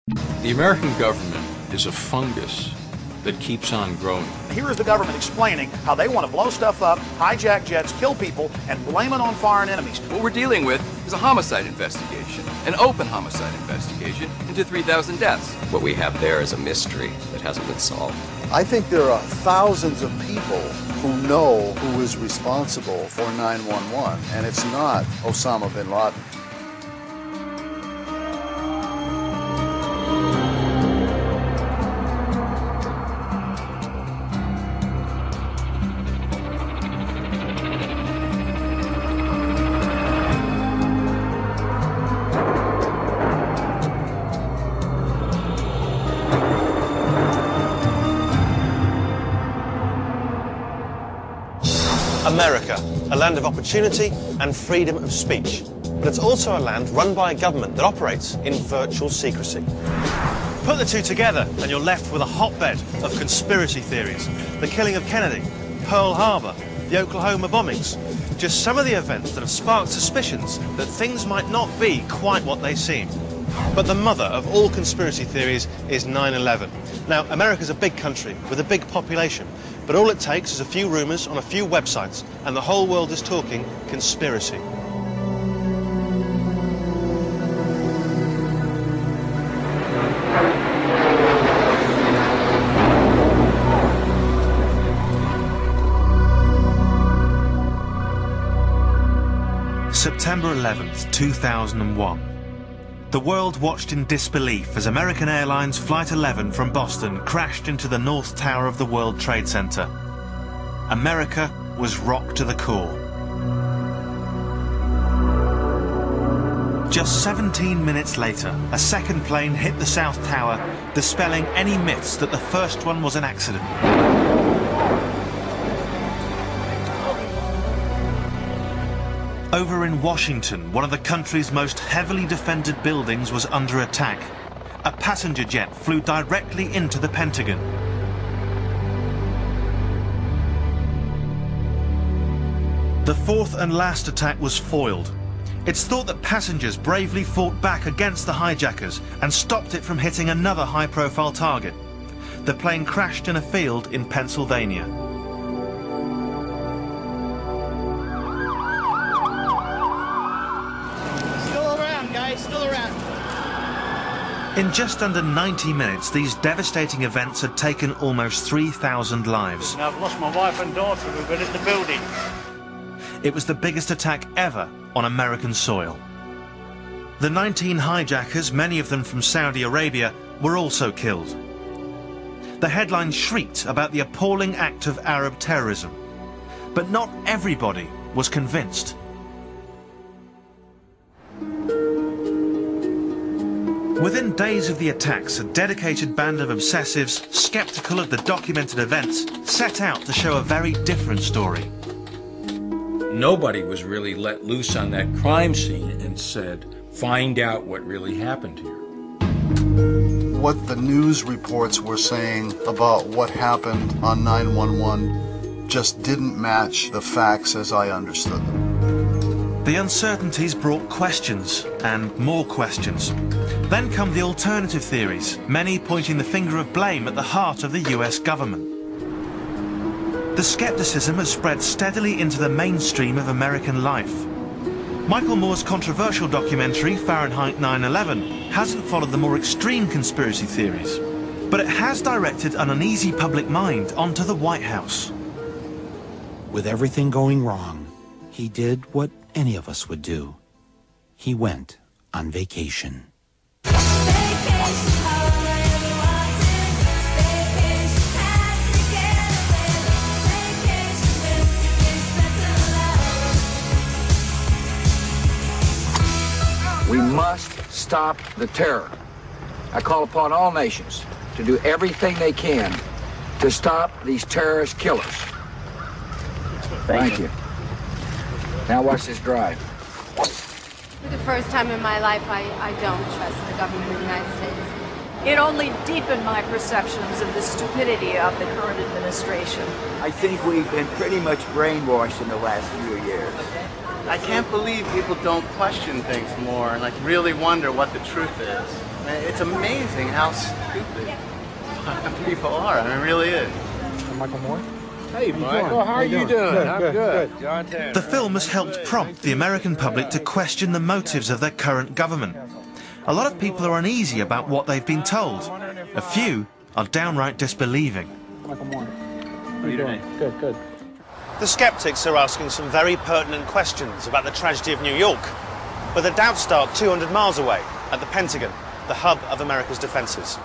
The American government is a fungus that keeps on growing. Here is the government explaining how they want to blow stuff up, hijack jets, kill people, and blame it on foreign enemies. What we're dealing with is a homicide investigation, an open homicide investigation into 3,000 deaths. What we have there is a mystery that hasn't been solved. I think there are thousands of people who know who is responsible for 9/11, and it's not Osama bin Laden. America, a land of opportunity and freedom of speech. But it's also a land run by a government that operates in virtual secrecy. Put the two together and you're left with a hotbed of conspiracy theories. The killing of Kennedy, Pearl Harbor, the Oklahoma bombings. Just some of the events that have sparked suspicions that things might not be quite what they seem. But the mother of all conspiracy theories is 9/11. Now, America's a big country with a big population, but all it takes is a few rumours on a few websites, and the whole world is talking conspiracy. September 11th, 2001. The world watched in disbelief as American Airlines Flight 11 from Boston crashed into the North Tower of the World Trade Center. America was rocked to the core. Just 17 minutes later, a second plane hit the South Tower, dispelling any myths that the first one was an accident. Over in Washington, one of the country's most heavily defended buildings was under attack. A passenger jet flew directly into the Pentagon. The fourth and last attack was foiled. It's thought that passengers bravely fought back against the hijackers and stopped it from hitting another high-profile target. The plane crashed in a field in Pennsylvania. In just under 90 minutes, these devastating events had taken almost 3,000 lives. Now, I've lost my wife and daughter. We've been in the building. It was the biggest attack ever on American soil. The 19 hijackers, many of them from Saudi Arabia, were also killed. The headlines shrieked about the appalling act of Arab terrorism. But not everybody was convinced. Within days of the attacks, a dedicated band of obsessives, skeptical of the documented events, set out to show a very different story. Nobody was really let loose on that crime scene and said, find out what really happened here. What the news reports were saying about what happened on 9/11 just didn't match the facts as I understood them. The uncertainties brought questions, and more questions. Then come the alternative theories, many pointing the finger of blame at the heart of the US government. The skepticism has spread steadily into the mainstream of American life. Michael Moore's controversial documentary, Fahrenheit 9/11, hasn't followed the more extreme conspiracy theories, but it has directed an uneasy public mind onto the White House. With everything going wrong, he did what any of us would do. He went on vacation. We must stop the terror. I call upon all nations to do everything they can to stop these terrorist killers. Thank you. Now watch this drive. For the first time in my life, I don't trust the government of the United States. It only deepened my perceptions of the stupidity of the current administration. I think we've been pretty much brainwashed in the last few years. I can't believe people don't question things more and really wonder what the truth is. It's amazing how stupid people are. I mean, it really is. Michael Moore. Hey, Michael, how are you doing? I'm good. John Tanner. The film has helped prompt the American public to question the motives of their current government. A lot of people are uneasy about what they've been told. A few are downright disbelieving. Michael Moore. How are you doing? Good, good. The skeptics are asking some very pertinent questions about the tragedy of New York, but the doubts start 200 miles away at the Pentagon, the hub of America's defences.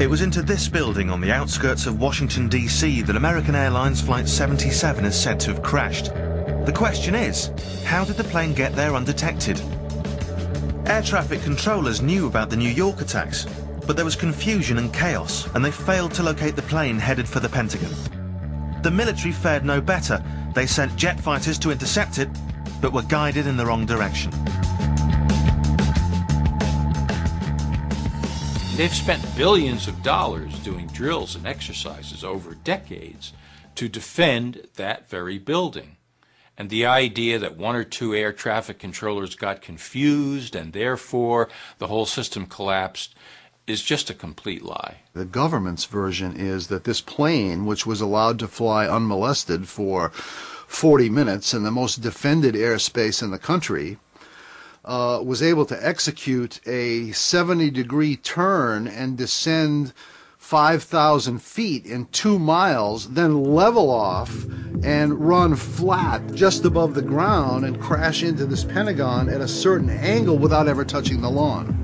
It was into this building on the outskirts of Washington, D.C. that American Airlines Flight 77 is said to have crashed. The question is, how did the plane get there undetected? Air traffic controllers knew about the New York attacks, but there was confusion and chaos, and they failed to locate the plane headed for the Pentagon. The military fared no better. They sent jet fighters to intercept it, but were guided in the wrong direction. They've spent billions of dollars doing drills and exercises over decades to defend that very building. And the idea that one or two air traffic controllers got confused and therefore the whole system collapsed is just a complete lie. The government's version is that this plane, which was allowed to fly unmolested for 40 minutes in the most defended airspace in the country, was able to execute a 70-degree turn and descend 5,000 feet in 2 miles, then level off and run flat just above the ground and crash into this Pentagon at a certain angle without ever touching the lawn.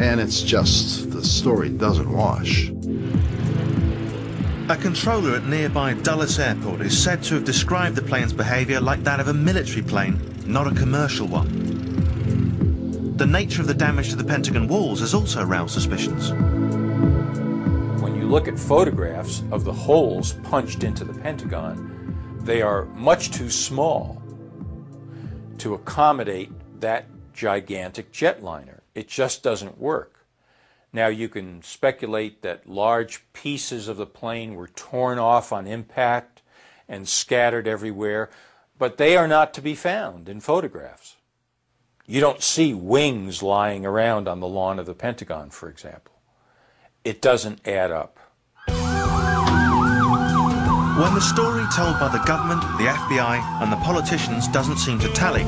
And it's just, the story doesn't wash. A controller at nearby Dulles Airport is said to have described the plane's behaviour like that of a military plane, not a commercial one. The nature of the damage to the Pentagon walls has also aroused suspicions. When you look at photographs of the holes punched into the Pentagon, they are much too small to accommodate that gigantic jetliner. It just doesn't work. Now you can speculate that large pieces of the plane were torn off on impact and scattered everywhere, but they are not to be found in photographs. You don't see wings lying around on the lawn of the Pentagon, for example. It doesn't add up. When the story told by the government, the FBI and the politicians doesn't seem to tally,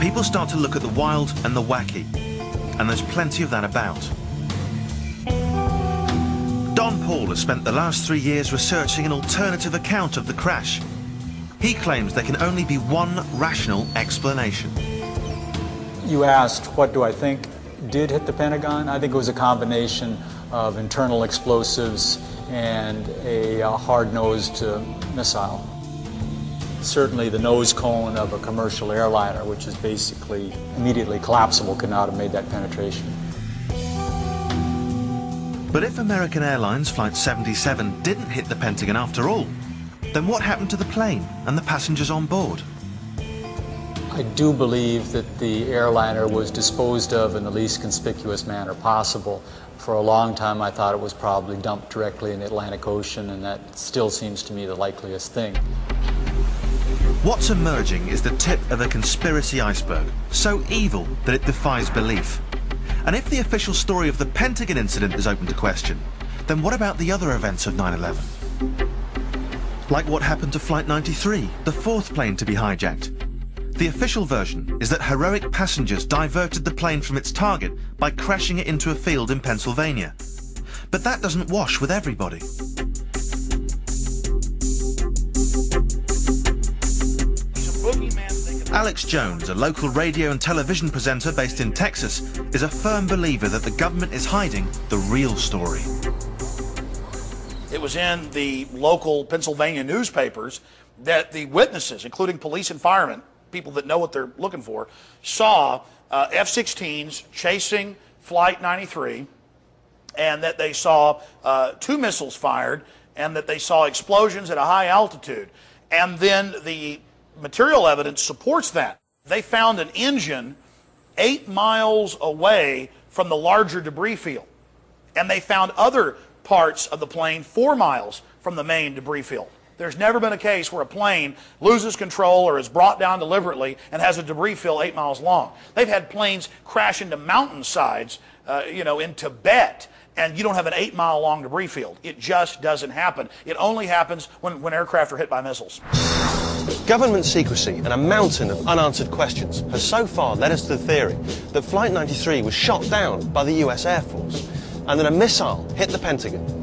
people start to look at the wild and the wacky. And there's plenty of that about. Don Paul has spent the last 3 years researching an alternative account of the crash. He claims there can only be one rational explanation. You asked, what do I think did hit the Pentagon? I think it was a combination of internal explosives and a hard-nosed missile. Certainly the nose cone of a commercial airliner, which is basically immediately collapsible, could not have made that penetration. But if American Airlines Flight 77 didn't hit the Pentagon after all, then what happened to the plane and the passengers on board? I do believe that the airliner was disposed of in the least conspicuous manner possible. For a long time I thought it was probably dumped directly in the Atlantic Ocean, and that still seems to me the likeliest thing. What's emerging is the tip of a conspiracy iceberg, so evil that it defies belief. And if the official story of the Pentagon incident is open to question, then what about the other events of 9/11? Like what happened to Flight 93, the fourth plane to be hijacked. The official version is that heroic passengers diverted the plane from its target by crashing it into a field in Pennsylvania. But that doesn't wash with everybody. Alex Jones, a local radio and television presenter based in Texas, is a firm believer that the government is hiding the real story. It was in the local Pennsylvania newspapers that the witnesses, including police and firemen, people that know what they're looking for, saw F-16s chasing Flight 93, and that they saw 2 missiles fired, and that they saw explosions at a high altitude. And then the material evidence supports that. They found an engine 8 miles away from the larger debris field, and they found other parts of the plane 4 miles from the main debris field. There's never been a case where a plane loses control or is brought down deliberately and has a debris field 8 miles long. They've had planes crash into mountainsides, in Tibet, and you don't have an 8-mile long debris field. It just doesn't happen. It only happens when aircraft are hit by missiles. Government secrecy and a mountain of unanswered questions has so far led us to the theory that Flight 93 was shot down by the US Air Force and that a missile hit the Pentagon